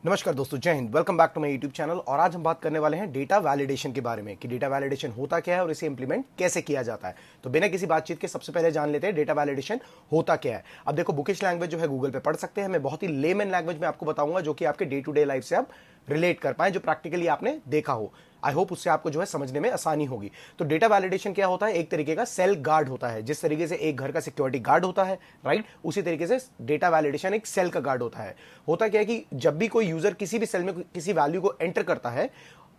नमस्कार दोस्तों, जय Hind. Welcome back to my YouTube channel. और आज हम बात करने वाले हैं डेटा वैलिडेशन के बारे में कि डेटा वैलिडेशन होता क्या है और इसे इंप्लीमेंट कैसे किया जाता है। तो बिना किसी बातचीत के सबसे पहले जान लेते हैं डेटा वैलिडेशन होता क्या है। अब देखो, बुकिश लैंग्वेज जो है गूगल पे पढ़ सकते हैं। मैं बहुत ही लेमन लैंग्वेज में आपको बताऊंगा जो कि आपके डे टू डे लाइफ से आप रिलेट कर पाए, जो प्रैक्टिकली आपने देखा हो। आई होप उससे आपको जो है समझने में आसानी होगी। तो डेटा वैलिडेशन क्या होता है? एक तरीके का सेल गार्ड होता है। जिस तरीके से एक घर का सिक्योरिटी गार्ड होता है, राइट, उसी तरीके से डेटा वैलिडेशन एक सेल का गार्ड होता है। होता क्या है कि जब भी कोई यूजर किसी भी सेल में किसी वैल्यू को एंटर करता है,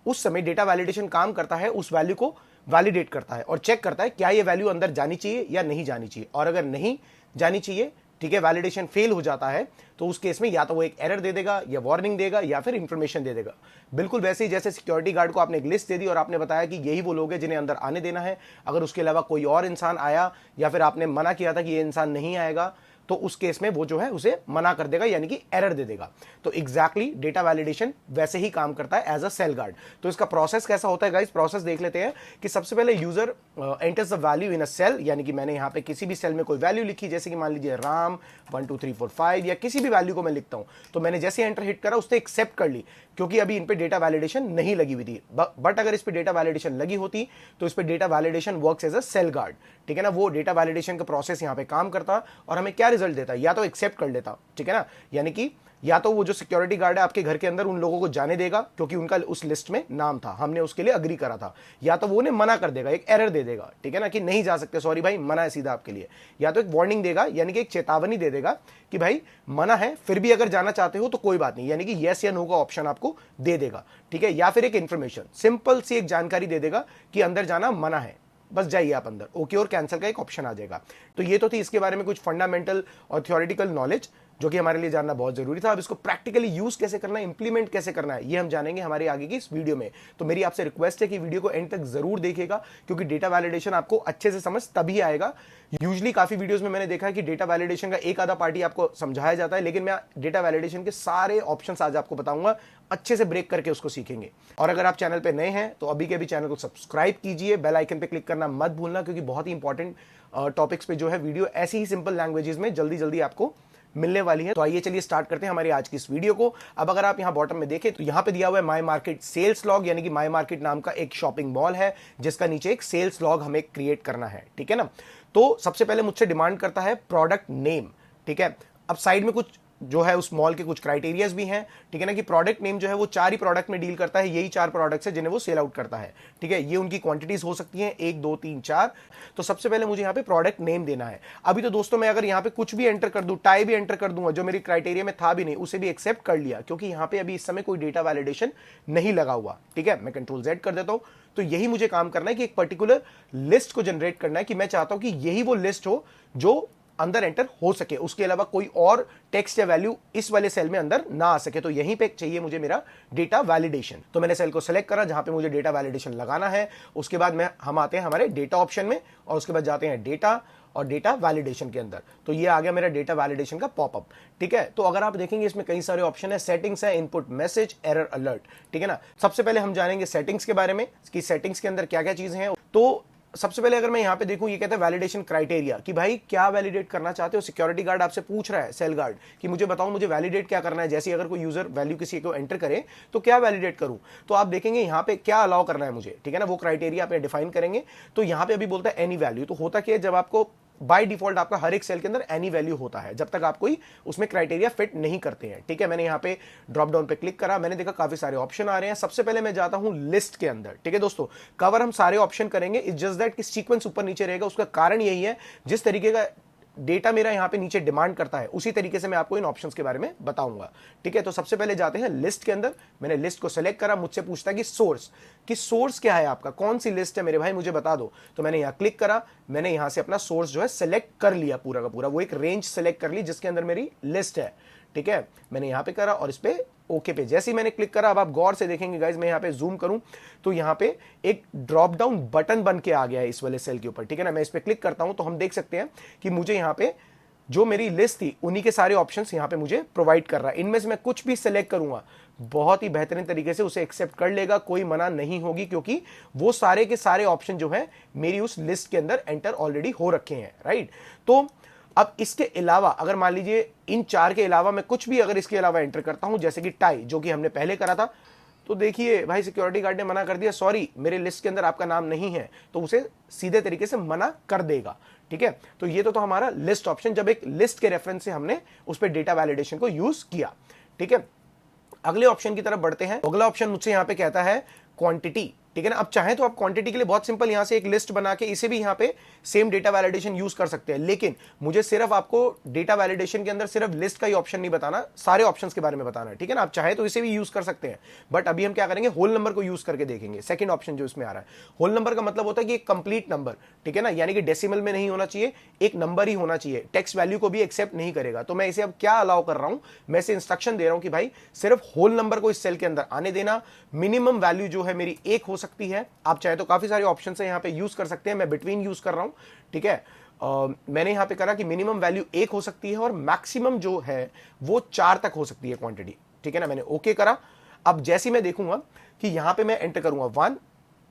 उस समय डेटा वैलिडेशन काम करता है, उस वैल्यू को वैलिडेट करता है और चेक करता है क्या ये वैल्यू अंदर जानी चाहिए या नहीं जानी चाहिए। और अगर नहीं जानी चाहिए, ठीक है, वैलिडेशन फेल हो जाता है, तो उस केस में या तो वो एक एरर दे देगा या वार्निंग देगा या फिर इंफॉर्मेशन दे देगा। बिल्कुल वैसे ही जैसे सिक्योरिटी गार्ड को आपने एक लिस्ट दे दी और आपने बताया कि यही वो लोग हैं जिन्हें अंदर आने देना है। अगर उसके अलावा कोई और इंसान आया या फिर आपने मना किया था कि ये इंसान नहीं आएगा, तो उस केस में वो जो है उसे मना कर देगा, यानी कि एरर दे देगा। तो एग्जैक्टली डेटा वैलिडेशन वैसे ही काम करता है एज अ सेल गार्ड। तो इसका प्रोसेस कैसा होता है गाइस? प्रोसेस देख लेते हैं कि सबसे पहले user enters the value in a cell, यानी कि मैंने यहां पे किसी भी सेल में कोई वैल्यू लिखी, जैसे कि मान लीजिए राम 1 2 3 4 5 या किसी भी वैल्यू को मैं लिखता हूं। तो मैंने जैसे एंटर हिट करा, उसने एक्सेप्ट कर ली, क्योंकि अभी इन पे डेटा वैलिडेशन नहीं लगी हुई थी। बट अगर इस पे डेटा वैलिडेशन लगी होती तो इस पे data validation works as a cell guard, ठीक है ना। वो डेटा वैलिडेशन का प्रोसेस यहां पे काम करता और हमें क्या रिजल्ट देता? या तो एक्सेप्ट कर लेता, ठीक है ना, यानी कि या तो वो जो सिक्योरिटी गार्ड है आपके घर के अंदर उन लोगों को जाने देगा क्योंकि उनका उस लिस्ट में नाम था, हमने उसके लिए अग्री करा था, या तो वो उन्हें मना कर देगा, एक एरर दे देगा, ठीक है ना, कि नहीं जा सकते, सॉरी भाई, मना है सीधा आपके लिए। या तो एक वार्निंग देगा, यानी कि एक चेतावनी दे देगा कि भाई मना है, फिर भी अगर जाना चाहते हो तो कोई बात नहीं, यानी कि यस या नो का ऑप्शन आपको दे देगा, ठीक है। या फिर एक इंफॉर्मेशन, सिंपल सी एक जानकारी दे देगा कि अंदर जाना मना है, बस जाइए आप अंदर, ओके और कैंसिल का एक ऑप्शन आ जाएगा। तो ये तो थी इसके बारे में कुछ फंडामेंटल और थ्योरेटिकल नॉलेज जो कि हमारे लिए जानना बहुत जरूरी था। अब इसको प्रैक्टिकली यूज कैसे करना है, इंप्लीमेंट कैसे करना है, ये हम जानेंगे हमारे आगे की इस वीडियो में। तो मेरी आपसे रिक्वेस्ट है कि वीडियो को एंड तक जरूर देखिएगा, क्योंकि डेटा वैलिडेशन आपको अच्छे से समझ तभी आएगा। यूजली काफी वीडियोस में मैंने देखा है कि डेटा वैलिडेशन का एक आधा पार्टी आपको समझाया जाता है, लेकिन मैं डेटा वैलिडेशन के सारे ऑप्शंस आज आपको बताऊंगा, अच्छे से ब्रेक करके उसको सीखेंगे। और अगर आप चैनल पे नए हैं तो अभी के अभी चैनल को सब्सक्राइब कीजिए, बेल आइकन पे क्लिक करना मत भूलना, क्योंकि बहुत ही इंपॉर्टेंट टॉपिक्स पे जो है वीडियो ऐसी ही सिंपल लैंग्वेजेस में जल्दी जल्दी आपको मिलने वाली है। तो आइए चलिए स्टार्ट करते हैं हमारी आज की इस वीडियो को। अब अगर आप यहां बॉटम में देखें तो यहां पे दिया हुआ है माई मार्केट सेल्स लॉग, यानी कि माई मार्केट नाम का एक शॉपिंग मॉल है जिसका नीचे एक सेल्स लॉग हमें क्रिएट करना है, ठीक है ना। तो सबसे पहले मुझसे डिमांड करता है प्रोडक्ट नेम, ठीक है। अब साइड में कुछ जो है उस मॉल के कुछ क्राइटेरियाज भी हैं, ठीक है ना, कि प्रोडक्ट नेम जो है वो 4 ही प्रोडक्ट में डील करता है, यही 4 प्रोडक्ट्स है जिन्हें वो सेल आउट करता है, ठीक है। ये उनकी क्वांटिटीज हो सकती हैं 1 2 3 4। तो सबसे पहले मुझे यहाँ पे प्रोडक्ट नेम देना है। अभी तो दोस्तों मैं अगर यहाँ पे कुछ भी एंटर कर दूं, टाई भी एंटर कर दूंगा जो मेरी क्राइटेरिया में था भी नहीं, उसे भी एक्सेप्ट कर लिया, क्योंकि यहाँ पे अभी इस समय कोई डेटा वैलिडेशन नहीं लगा हुआ, ठीक है। मैं कंट्रोल Z कर देता हूं। तो यही मुझे काम करना है कि एक पर्टिकुलर लिस्ट को जनरेट करना है, कि मैं चाहता हूं कि यही वो लिस्ट हो जो अंदर एंटर हो सके, उसके अलावा कोई और टेक्स्ट या वैल्यू इस वाले सेल में अंदर ना आ सके। तो यहीं पे चाहिए मुझे मेरा डेटा वैलिडेशन। तो मैंने सेल को सेलेक्ट करा जहां पे मुझे डेटा वैलिडेशन लगाना है। उसके बाद हम आते हैं हमारे डेटा ऑप्शन में और उसके बाद जाते हैं डेटा और डेटा वैलिडेशन के अंदर। तो ये आ गया मेरा डेटा वैलिडेशन का पॉपअप, ठीक है। तो अगर आप देखेंगे इसमें कई सारे ऑप्शन है, सेटिंग्स है, इनपुट मैसेज, एरर अलर्ट, ठीक है ना। सबसे पहले हम जानेंगे सेटिंग्स के बारे में कि सेटिंग्स के अंदर क्या क्या चीजें हैं। तो सबसे पहले अगर मैं यहां पे देखूं, ये कहता है वैलिडेशन क्राइटेरिया, कि भाई क्या वैलिडेट करना चाहते हो। सिक्योरिटी गार्ड आपसे पूछ रहा है, सेल गार्ड, कि मुझे बताओ मुझे वैलिडेट क्या करना है। जैसे अगर कोई यूजर वैल्यू किसी को एंटर करे तो क्या वैलिडेट करूं। तो आप देखेंगे यहां पे क्या अलाउ करना है मुझे, ठीक है ना, वो क्राइटेरिया आप डिफाइन करेंगे। तो यहां पे अभी बोलता है एनी वैल्यू। तो होता क्या है, जब आपको बाय डिफॉल्ट आपका हर एक सेल के अंदर एनी वैल्यू होता है जब तक आप कोई उसमें क्राइटेरिया फिट नहीं करते हैं, ठीक है। मैंने यहां पे ड्रॉप डाउन पे क्लिक करा, मैंने देखा काफी सारे ऑप्शन आ रहे हैं। सबसे पहले मैं जाता हूं लिस्ट के अंदर, ठीक है दोस्तों। कवर हम सारे ऑप्शन करेंगे, इट्स जस्ट दैट कि सीक्वेंस ऊपर नीचे रहेगा। उसका कारण यही है, जिस तरीके का डेटा मेरा यहां पे नीचे डिमांड करता है उसी तरीके से मैं आपको इन ऑप्शंस के बारे में बताऊंगा, ठीक है। तो सबसे पहले जाते हैं लिस्ट के अंदर। मैंने लिस्ट को सेलेक्ट करा, मुझसे पूछता है कि सोर्स क्या है आपका, कौन सी लिस्ट है मेरे भाई, मुझे बता दो। तो मैंने यहां क्लिक करा, मैंने यहां से अपना सोर्स जो है सेलेक्ट कर लिया, पूरा का पूरा वो एक रेंज सेलेक्ट कर ली जिसके अंदर मेरी लिस्ट है, ठीक है। मैंने यहां पे करा और इस पे ओके पे जैसे ही मैंने क्लिक करा, अब आप गौर से देखेंगे गाइस, मैं यहां पे जूम करूं तो यहां पे एक ड्रॉप डाउन बटन बन के आ गया है इस वाले सेल के ऊपर, ठीक है ना। मैं इस पे क्लिक करता हूं तो हम देख सकते हैं कि मुझे यहां पे जो मेरी लिस्ट थी उन्हीं के सारे ऑप्शंस यहां पे मुझे प्रोवाइड कर रहा है। इनमें से मैं कुछ भी सिलेक्ट करूंगा बहुत ही बेहतरीन तरीके से उसे एक्सेप्ट कर लेगा, कोई मना नहीं होगी, क्योंकि वो सारे के सारे ऑप्शन जो है मेरी उस लिस्ट के अंदर एंटर ऑलरेडी हो रखे हैं, राइट। तो अब इसके अलावा अगर मान लीजिए इन 4 के अलावा मैं कुछ भी अगर इसके अलावा एंटर करता हूं, जैसे कि टाई, जो कि हमने पहले करा था, तो देखिए भाई सिक्योरिटी गार्ड ने मना कर दिया, सॉरी मेरे लिस्ट के अंदर आपका नाम नहीं है, तो उसे सीधे तरीके से मना कर देगा। ठीक है, तो ये तो हमारा लिस्ट ऑप्शन, जब एक लिस्ट के रेफरेंस से हमने उस पर डेटा वैलिडेशन को यूज किया। ठीक है, अगले ऑप्शन की तरफ बढ़ते हैं। अगला ऑप्शन मुझसे यहां पे कहता है क्वांटिटी। ठीक है ना, अब चाहे तो आप क्वांटिटी के लिए बहुत सिंपल यहां से एक लिस्ट बना के इसे भी यहां पे सेम डेटा वैलिडेशन यूज कर सकते हैं, लेकिन मुझे सिर्फ आपको डेटा वैलिडेशन के अंदर सिर्फ लिस्ट का ही ऑप्शन नहीं बताना, सारे ऑप्शंस के बारे में बताना है। ठीक है ना, आप चाहे तो इसे भी यूज कर सकते हैं, बट अभी हम क्या करेंगे, होल नंबर को यूज करके देखेंगे। सेकंड ऑप्शन जो इसमें आ रहा है, होल नंबर का मतलब होता है कि एक कंप्लीट नंबर, ठीक है ना, यानी कि डेसिमल में नहीं होना चाहिए, एक नंबर ही होना चाहिए, टेक्स्ट वैल्यू को भी एक्सेप्ट नहीं करेगा। तो मैं इसे अब क्या अलाउ कर रहा हूं, मैं इसे इंस्ट्रक्शन दे रहा हूं कि भाई सिर्फ होल नंबर को इस सेल के अंदर आने देना, मिनिमम वैल्यू जो है मेरी 1 हो सकती है। आप चाहे तो काफी सारे ऑप्शन है यहां पे यूज कर सकते हैं, मैं बिटवीन यूज कर रहा हूं। ठीक है, मैंने यहां पे करा कि मिनिमम वैल्यू 1 हो सकती है और मैक्सिमम जो है वो 4 तक हो सकती है क्वांटिटी। ठीक है ना, मैंने ओके करा। अब जैसे मैं देखूंगा कि यहां पे मैं एंटर करूंगा 1,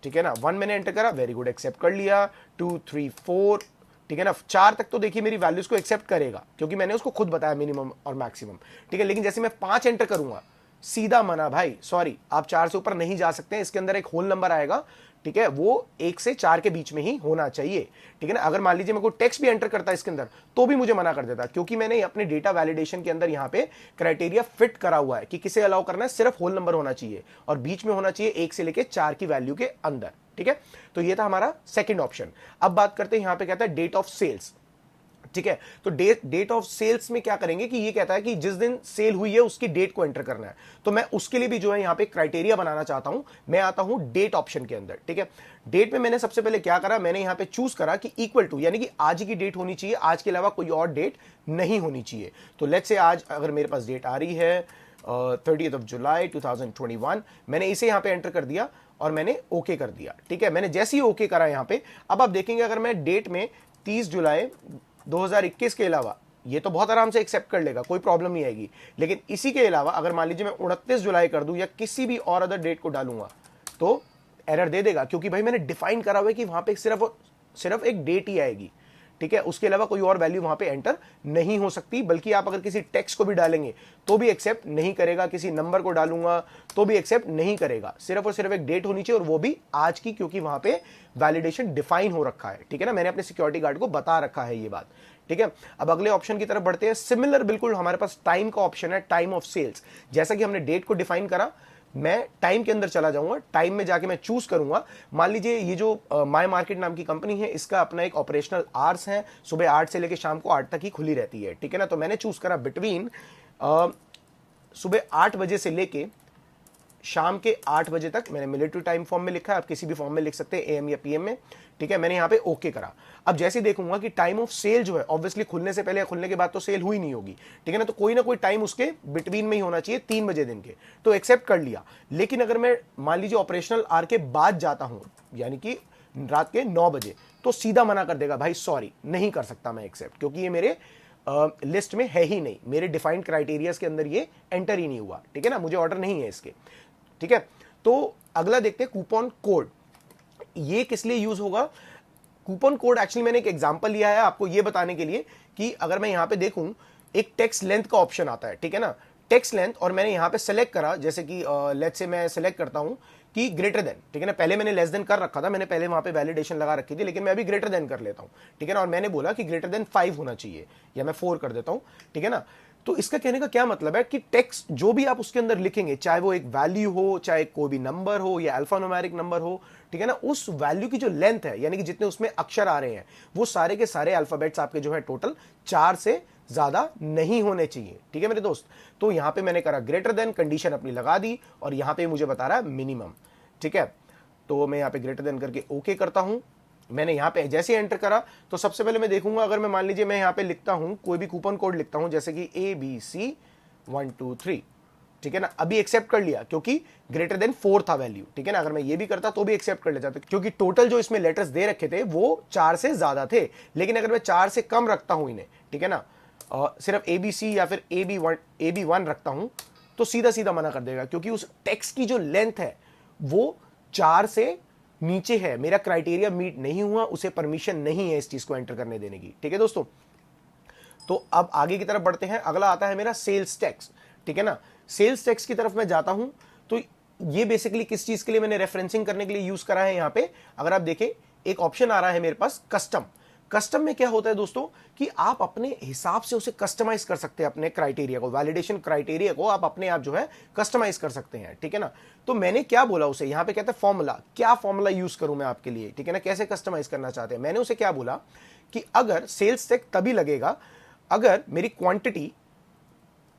ठीक है ना, 1 मैंने एंटर करा, वेरी गुड, एक्सेप्ट कर लिया। 2 3 4, ठीक है ना, 4 तक तो देखिए मेरी वैल्यूज को एक्सेप्ट करेगा क्योंकि मैंने उसको खुद बताया मिनिमम और मैक्सिमम। ठीक है, लेकिन जैसे मैं 5 एंटर करूंगा, सीधा मना भाई, सॉरी आप 4 से ऊपर नहीं जा सकते हैं, इसके अंदर एक होल नंबर आएगा। ठीक है, वो 1 से 4 के बीच में ही होना चाहिए। ठीक है ना, अगर मान लीजिए मैं कोई टेक्स्ट भी एंटर करता इसके अंदर तो भी मुझे मना कर देता, क्योंकि मैंने अपने डेटा वैलिडेशन के अंदर यहां पे क्राइटेरिया फिट करा हुआ है कि किसे अलाउ करना है, सिर्फ होल नंबर होना चाहिए और बीच में होना चाहिए 1 से लेके 4 की वैल्यू के अंदर। ठीक है, तो ये था हमारा सेकंड ऑप्शन। अब बात करते हैं, यहां पे कहता है डेट ऑफ सेल्स। ठीक है, तो डेट ऑफ सेल्स में क्या करेंगे कि ये कहता है कि जिस दिन सेल हुई है उसकी डेट को एंटर करना है, तो मैं उसके लिए भी जो है यहां पे क्राइटेरिया बनाना चाहता हूं। मैं आता हूं डेट ऑप्शन के अंदर। ठीक है, डेट में मैंने सबसे पहले क्या करा, मैंने यहां पे चूज करा कि इक्वल टू, यानी कि आज की डेट होनी चाहिए, आज के अलावा कोई और डेट नहीं होनी चाहिए। तो लेट्स से आज अगर मेरे पास डेट आ रही है 30th of July 2021, मैंने इसे यहां पे एंटर कर दिया और मैंने ओके कर दिया। ठीक है, मैंने जैसे ही ओके करा यहां पे, अब आप देखेंगे अगर मैं डेट में 30 जुलाई 2021 के अलावा, ये तो बहुत आराम से एक्सेप्ट कर लेगा, कोई प्रॉब्लम नहीं आएगी। लेकिन इसी के अलावा अगर मान लीजिए मैं 29 जुलाई कर दूं या किसी भी और अदर डेट को डालूंगा तो एरर दे देगा, क्योंकि भाई मैंने डिफाइन करा हुआ है कि वहां पे सिर्फ एक डेट ही आएगी। ठीक है, उसके अलावा कोई और वैल्यू वहां पे एंटर नहीं हो सकती, बल्कि आप अगर किसी टेक्स्ट को भी डालेंगे तो भी एक्सेप्ट नहीं करेगा, किसी नंबर को डालूंगा तो भी एक्सेप्ट नहीं करेगा। सिर्फ और सिर्फ एक डेट होनी चाहिए और वो भी आज की, क्योंकि वहां पे वैलिडेशन डिफाइन हो रखा है। ठीक है ना, मैंने अपने सिक्योरिटी गार्ड को बता रखा है ये बात। ठीक है, अब अगले ऑप्शन की तरफ बढ़ते हैं। सिमिलर बिल्कुल हमारे पास टाइम का ऑप्शन है, टाइम ऑफ सेल्स। जैसा कि हमने डेट को डिफाइन करा, मैं टाइम के अंदर चला जाऊंगा, टाइम में जाके मैं चूज करूंगा। मान लीजिए ये जो माय मार्केट नाम की कंपनी है, इसका अपना एक ऑपरेशनल आवर्स है, सुबह 8 से लेके शाम को 8 तक ही खुली रहती है। ठीक है ना, तो मैंने चूज करा बिटवीन सुबह 8 बजे से लेके शाम के 8 बजे तक। मैंने मिलिट्री टाइम फॉर्म में लिखा है, आप किसी भी फॉर्म में लिख सकते हैं, एएम या पीएम में। ठीक है, मैंने यहां पे ओके करा। अब जैसे देखूंगा कि टाइम ऑफ सेल जो है, ऑब्वियसली खुलने से पहले या खुलने के बाद तो सेल हुई नहीं होगी। ठीक है ना, तो कोई ना कोई टाइम उसके बिटवीन में ही होना चाहिए, 3 बजे दिन के, तो एक्सेप्ट कर लिया। लेकिन अगर मैं मान लीजिए ऑपरेशनल आवर के बाद जाता हूं, यानी कि रात के 9 बजे, तो सीधा मना कर देगा, भाई सॉरी नहीं कर सकता मैं एक्सेप्ट, क्योंकि ये मेरे लिस्ट में है ही नहीं, मेरे डिफाइंड क्राइटेरियाज के अंदर ये एंटर ही नहीं हुआ। ठीक है ना, मुझे ऑर्डर नहीं है इसके। ठीक है, तो अगला देखते हैं कूपन कोड। ये किस लिए यूज होगा? कूपन कोड एक्चुअली मैंने एक एग्जांपल लिया है आपको ये बताने के लिए कि अगर मैं यहां पे देखूं, एक टेक्स्ट लेंथ का ऑप्शन आता है। ठीक है ना, टेक्स्ट लेंथ, और मैंने यहां पे सेलेक्ट करा, जैसे कि लेट्स से मैं सेलेक्ट करता हूं कि ग्रेटर देन। ठीक है ना, पहले मैंने लेस देन कर रखा था, मैंने पहले वहां पे वैलिडेशन लगा रखी थी, लेकिन मैं अभी ग्रेटर देन कर लेता हूं। ठीक है ना, और मैंने बोला कि ग्रेटर देन 5 होना चाहिए, या मैं 4 कर देता हूं। ठीक है ना, तो इसका कहने का क्या मतलब है कि टेक्स्ट जो भी आप उसके अंदर लिखेंगे, चाहे वो एक वैल्यू हो, चाहे कोई भी नंबर हो या अल्फान्यूमेरिक नंबर हो, ठीक है ना, उस वैल्यू की जो लेंथ है, यानी कि जितने उसमें अक्षर आ रहे हैं, वो सारे के सारे अल्फाबेट्स आपके जो है टोटल 4 से ज्यादा नहीं होने चाहिए। ठीक है मेरे दोस्त, तो यहां पे मैंने करा ग्रेटर देन, कंडीशन अपनी लगा दी, और यहां पे मुझे बता रहा है मिनिमम। ठीक है, तो मैं यहां पे ग्रेटर देन करके ओके करता हूं। मैंने यहां पे जैसे एंटर करा तो सबसे पहले मैं देखूंगा, अगर मैं मान लीजिए मैं यहां पे लिखता हूं कोई भी कूपन कोड लिखता हूं, जैसे कि ABC 1 2 3, ठीक है ना, अभी एक्सेप्ट कर लिया क्योंकि ग्रेटर देन 4 था वैल्यू। ठीक है ना, अगर मैं ये भी करता तो भी एक्सेप्ट कर लेता, क्योंकि टोटल जो इसमें लेटर्स दे रखे थे वो 4 से ज्यादा थे। लेकिन अगर मैं 4 से कम रखता हूं इन्हें, ठीक है ना, सिर्फ ABC या फिर AB1 रखता हूं, तो सीधा सीधा मना कर देगा, क्योंकि उस टेक्स्ट की जो लेंथ है वो 4 से नीचे है, मेरा क्राइटेरिया मीट नहीं हुआ, उसे परमिशन नहीं है इस चीज को एंटर करने देने की। ठीक है दोस्तों, तो अब आगे की तरफ बढ़ते हैं, अगला आता है मेरा सेल्स टैक्स, ठीक है ना। सेल्स टैक्स की तरफ मैं जाता हूं तो ये बेसिकली किस चीज के लिए मैंने रेफरेंसिंग करने के लिए यूज करा है। यहां पे अगर आप देखें एक ऑप्शन आ रहा है मेरे पास कस्टम। कस्टम में क्या होता है दोस्तों कि आप अपने हिसाब से उसे कस्टमाइज कर सकते हैं, अपने क्राइटेरिया को, वैलिडेशन क्राइटेरिया को आप अपने आप जो है कस्टमाइज कर सकते हैं, ठीक है ना। तो मैंने क्या बोला उसे, यहां पे कहते हैं फॉर्मूला, क्या फॉर्मूला यूज करूं मैं आपके लिए, ठीक है ना, कैसे कस्टमाइज करना चाहते हैं। मैंने उसे क्या बोला कि अगर सेल्स टैक्स तभी लगेगा अगर मेरी क्वांटिटी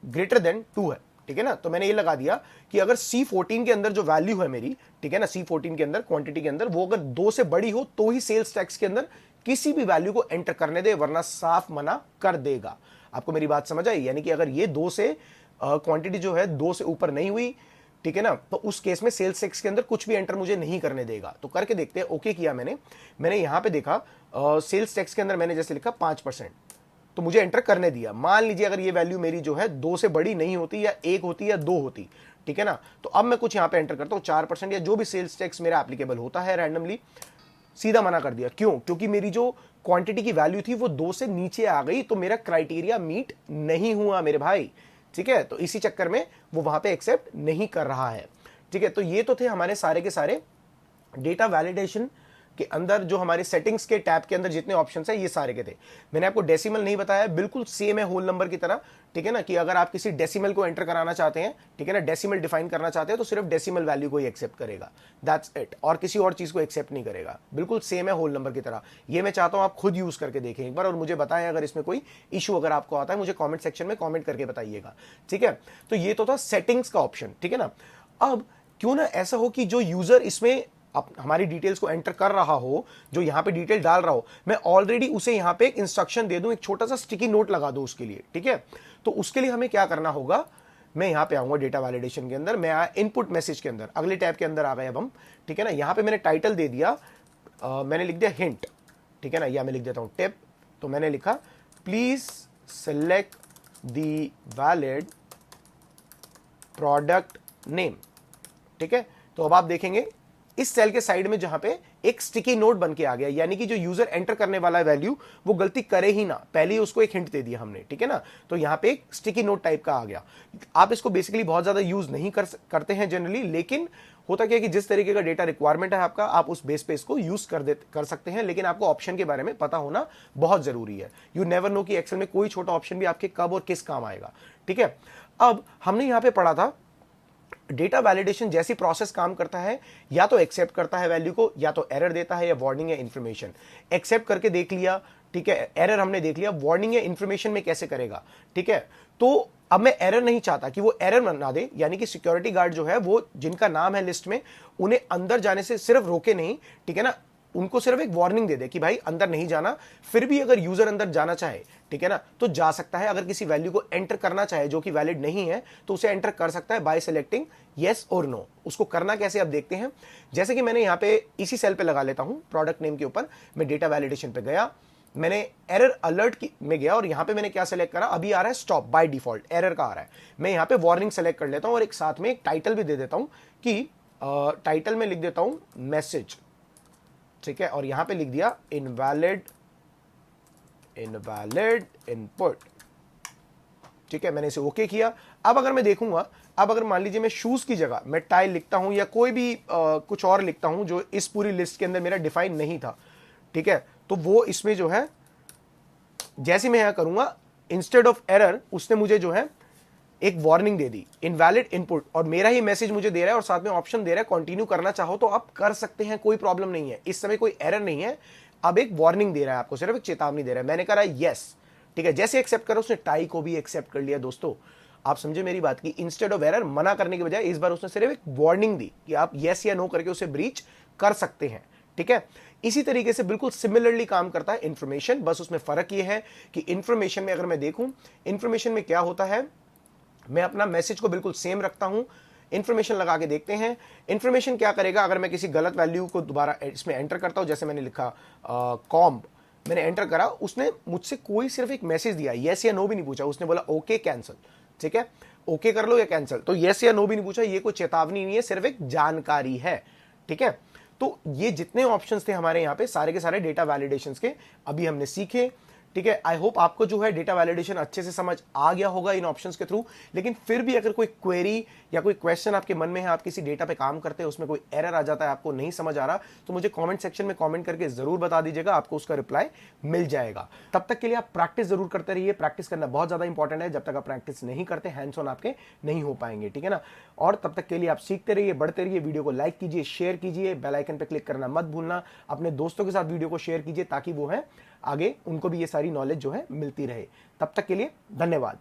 ग्रेटर देन 2 है, ठीक है ना। तो मैंने ये लगा दिया कि अगर C14 के अंदर जो वैल्यू है मेरी, ठीक है ना, C14 के अंदर क्वांटिटी के अंदर वो अगर 2 से बड़ी हो तो ही सेल्स टैक्स के अंदर किसी भी वैल्यू को एंटर करने दे, वरना साफ मना कर देगा। आपको मेरी बात समझ आई? यानी कि अगर ये 2 से क्वांटिटी जो है 2 से ऊपर नहीं हुई, ठीक है ना, तो उस केस में सेल्स टैक्स के अंदर कुछ भी एंटर मुझे नहीं करने देगा। तो करके देखते हैं। ओके किया मैंने यहां पे देखा सेल्स टैक्स के अंदर मैंने जैसे लिखा 5%, तो मुझे एंटर करने दिया। मान लीजिए अगर ये वैल्यू मेरी जो है 2 से बड़ी नहीं होती, या 1 होती या 2 होती, ठीक है ना, तो अब मैं कुछ यहां पे एंटर करता हूं 4% या जो भी सेल्स टैक्स मेरा एप्लीकेबल होता है रैंडमली। सीधा मना कर दिया। क्यों? क्योंकि मेरी जो क्वांटिटी की वैल्यू थी वो 2 से नीचे आ गई, तो मेरा क्राइटेरिया मीट नहीं हुआ मेरे भाई, ठीक है। तो इसी चक्कर में वो वहां पे एक्सेप्ट नहीं कर रहा है, ठीक है। तो ये तो थे हमारे सारे के सारे डेटा वैलिडेशन के अंदर जो हमारे सेटिंग्स के टैब के अंदर जितने ऑप्शंस है ये सारे के थे। मैंने आपको डेसिमल नहीं बताया, बिल्कुल सेम है होल नंबर की तरह, ठीक है ना, कि अगर आप किसी डेसिमल को एंटर कराना चाहते हैं, ठीक है ना, डेसिमल डिफाइन करना चाहते हैं, तो सिर्फ डेसिमल वैल्यू को ही एक्सेप्ट करेगा, दैट्स इट, और किसी और चीज को एक्सेप्ट नहीं करेगा। बिल्कुल सेम है होल नंबर की तरह। ये मैं चाहता हूं आप खुद यूज करके देखें एक बार और मुझे बताएं अगर इसमें कोई इशू अगर आपको आता है, मुझे कॉमेंट सेक्शन में कॉमेंट करके बताइएगा, ठीक है। तो ये तो था सेटिंग्स का ऑप्शन, ठीक है ना। अब क्यों ना ऐसा हो कि जो यूजर इसमें हमारी डिटेल्स को एंटर कर रहा हो, जो यहां पे डिटेल डाल रहा हो, मैं ऑलरेडी उसे यहां पे एक इंस्ट्रक्शन दे दूं, एक छोटा सा स्टिकी नोट लगा दूं उसके लिए, ठीक है। तो उसके लिए हमें क्या करना होगा, मैं यहां पे आऊंगा डेटा वैलिडेशन के अंदर, मैं आया इनपुट मैसेज के अंदर, अगले टैब के अंदर आ गए अब हम, ठीक है ना। यहां पे मैंने टाइटल दे दिया, मैंने लिख दिया हिंट, ठीक है ना, या मैं लिख देता हूं टिप। तो मैंने लिखा please select the valid product name, ठीक है। तो अब आप देखेंगे इस सेल के साइड में जहां पे एक स्टिकी नोट बन के आ गया, यानी कि जो यूजर एंटर करने वाला है वैल्यू वो गलती करे ही ना, पहले ही उसको एक हिंट दे दिया हमने, ठीक है ना। तो यहां पे एक स्टिकी नोट टाइप का आ गया। आप इसको बेसिकली बहुत ज्यादा यूज नहीं करते हैं जनरली, लेकिन होता क्या है कि जिस तरीके का डेटा रिक्वायरमेंट है आपका, आप उस बेस पे इसको यूज कर सकते हैं, लेकिन आपको ऑप्शन के बारे में पता होना बहुत जरूरी है। यू नेवर नो कि एक्सेल में कोई छोटा ऑप्शन भी आपके कब और किस काम आएगा, ठीक है। अब हमने यहां पे पढ़ा था डेटा वैलिडेशन जैसी प्रोसेस काम करता है, या तो एक्सेप्ट करता है वैल्यू को, या तो एरर देता है, या वार्निंग या इंफॉर्मेशन। एक्सेप्ट करके देख लिया, ठीक है, एरर हमने देख लिया, वार्निंग या इंफॉर्मेशन में कैसे करेगा, ठीक है। तो अब मैं एरर नहीं चाहता कि वो एरर बना दे, यानी कि सिक्योरिटी गार्ड जो है वो जिनका नाम है लिस्ट में, उन्हें अंदर जाने से सिर्फ रोके नहीं, ठीक है ना, उनको सिर्फ एक वार्निंग दे दे कि भाई अंदर नहीं जाना। फिर भी अगर यूजर अंदर जाना चाहे, ठीक है ना, तो जा सकता है। अगर किसी वैल्यू को एंटर करना चाहे जो कि वैलिड नहीं है, तो उसे एंटर कर सकता है बाय सेलेक्टिंग येस और नो। उसको करना कैसे अब देखते हैं। जैसे कि मैंने यहां पे इसी सेल पे लगा लेता हूं प्रोडक्ट नेम के ऊपर, मैं डेटा वैलिडेशन पे गया, मैंने एरर अलर्ट में गया और यहां पे मैंने क्या सेलेक्ट करा, अभी आ रहा है स्टॉप बाय डिफॉल्ट, एरर का आ रहा है। मैं यहां पे वार्निंग सेलेक्ट कर लेता हूं और एक साथ में एक टाइटल भी दे देता हूं कि टाइटल में लिख देता हूं मैसेज, ठीक है, और यहां पे लिख दिया इनवैलिड इनपुट, ठीक है। मैंने इसे ओके किया। अब अगर मैं देखूंगा, अब अगर मान लीजिए मैं शूज की जगह मैं टाई लिखता हूं या कोई भी कुछ और लिखता हूं जो इस पूरी लिस्ट के अंदर मेरा डिफाइन नहीं था, ठीक है, तो वो इसमें जो है जैसे मैं यहां करूंगा, इंस्टेड ऑफ एरर उसने मुझे जो है एक वार्निंग दे दी इनवैलिड इनपुट, और मेरा ही मैसेज मुझे दे रहा है और साथ में ऑप्शन दे रहा है कंटिन्यू करना चाहो तो आप कर सकते हैं, कोई प्रॉब्लम नहीं है, इस समय कोई एरर नहीं है। अब एक वार्निंग दे रहा है आपको, सिर्फ एक चेतावनी दे रहा है। मैंने कहा यस, ठीक है, जैसे एक्सेप्ट करो उसने टाई को भी एक्सेप्ट कर लिया। दोस्तों आप समझे मेरी बात की, इंस्टेड ऑफ एरर मना करने के बजाय इस बार उसने सिर्फ एक वार्निंग दी कि आप यस या नो करके उसे ब्रीच कर सकते हैं, ठीक है। इसी तरीके से बिल्कुल सिमिलरली काम करता है इंफॉर्मेशन, बस उसमें फर्क यह है कि इंफॉर्मेशन में अगर मैं देखूं, इंफॉर्मेशन में क्या होता है, मैं अपना मैसेज को बिल्कुल सेम रखता हूं, इंफॉर्मेशन लगा के देखते हैं। इंफॉर्मेशन क्या करेगा, अगर मैं किसी गलत वैल्यू को दोबारा इसमें एंटर करता हूं, जैसे मैंने लिखा कॉम्ब, मैंने एंटर करा, उसने मुझसे कोई सिर्फ एक मैसेज दिया, येस या नो भी नहीं पूछा, उसने बोला ओके कैंसिल, ठीक है, ओके कर लो या कैंसिल, तो येस या नो भी नहीं पूछा, ये कोई चेतावनी नहीं है, सिर्फ एक जानकारी है, ठीक है। तो ये जितने ऑप्शंस थे हमारे यहाँ पे सारे के सारे डेटा वैलिडेशंस के अभी हमने सीखे, ठीक है। आई होप आपको जो है डेटा वैलिडेशन अच्छे से समझ आ गया होगा इन ऑप्शंस के थ्रू। लेकिन फिर भी अगर कोई क्वेरी या कोई क्वेश्चन आपके मन में है, आप किसी डेटा पे काम करते हैं, उसमें कोई एरर आ जाता है, आपको नहीं समझ आ रहा, तो मुझे कमेंट सेक्शन में कमेंट करके जरूर बता दीजिएगा, आपको उसका रिप्लाई मिल जाएगा। तब तक के लिए आप प्रैक्टिस जरूर करते रहिए। प्रैक्टिस करना बहुत ज्यादा इंपॉर्टेंट है। जब तक आप प्रैक्टिस नहीं करते, हैंड्स ऑन आपके नहीं हो पाएंगे, ठीक है ना। और तब तक के लिए आप सीखते रहिए, बढ़ते रहिए। वीडियो को लाइक कीजिए, शेयर कीजिए, बेल आइकन पे क्लिक करना मत भूलना। अपने दोस्तों के साथ वीडियो को शेयर कीजिए ताकि वो है आगे उनको भी ये सारी नॉलेज जो है मिलती रहे। तब तक के लिए धन्यवाद।